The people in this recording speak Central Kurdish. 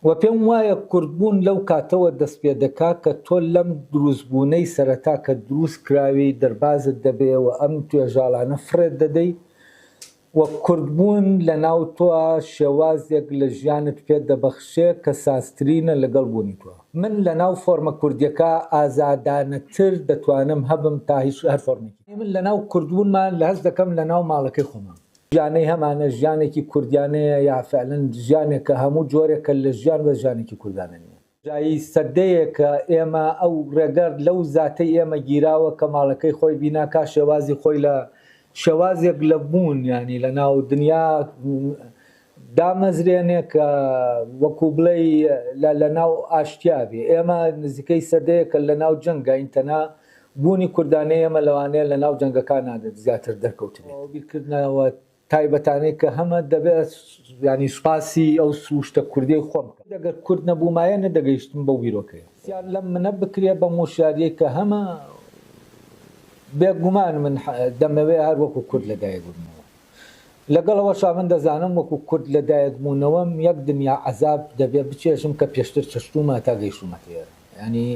و پێم وایە کوردبوون لەو کاتەوە دەست پێ دەکا کە تۆ لەم دروستبوونەی سەرەتا کە دروست کراوی دەربازت دەبێەوە ئەم توێژاڵانە فرێت دەدەی و کوردبوون لە ناو تۆ شێوازێک لە ژیانت پێ دەبەخشێ کە سازترینە لەگەڵ بوونی تۆ. من لە ناو فۆرمە کوردیەکە ئازادانەتر دەتوانم هەبم تا هیچ هەر فۆرمێکی. من لە ناو کوردبوونمان لە هەست دەکەم لە ناو ماڵەکەی خۆمان. ژیانەی هەمانە ژیانێکی کوردیانەیە یا فعلەن ژیانێکە هەموو جۆرێکە لە ژیان بە ژیانێکی کوردانە نیە. جایی سەدەیە کە ئێمە ئەو ڕێگەر لەو زاتەی ئێمە گیراوە کە ماڵەکەی خۆی بیناکە شێوازی خۆی لە شێوازێک لە بوون ینی لە ناو دنیا دامەزرێنێ کە وەکو بڵێ لە ناو ئاشتیابێ. ئێمە نزیکەی سەدەیەکە لە ناو جەنگە ئینتەنا بوونی کوردانەی ئێمە لەوانەیە لە ناو جەنگەکان نادێت زیاتر دەرکەوتنێ. بیرکردنەوە تایبەتانەی کە هەمە دەبێت ینی سوپاسی ئەو سوشتە کوردی خۆم بکەم. دەگەر کورد نەبوومایە نەدەگەیشتم بەو بیرۆکەیە. سیار لەم منە بکرێ بە مۆشاریەی کە هەمە بێگومان من دەمەوێت هەر وەکو کورد لەدایک بوونەوە. لەگەڵەوەشا من دەزانم وەکو کورد لەدایک بوونەوەم یەک دنیا عەزاب دەبێت بچێژم کە پێشتر چەشتومە تا گەیشتومەتێ. ینی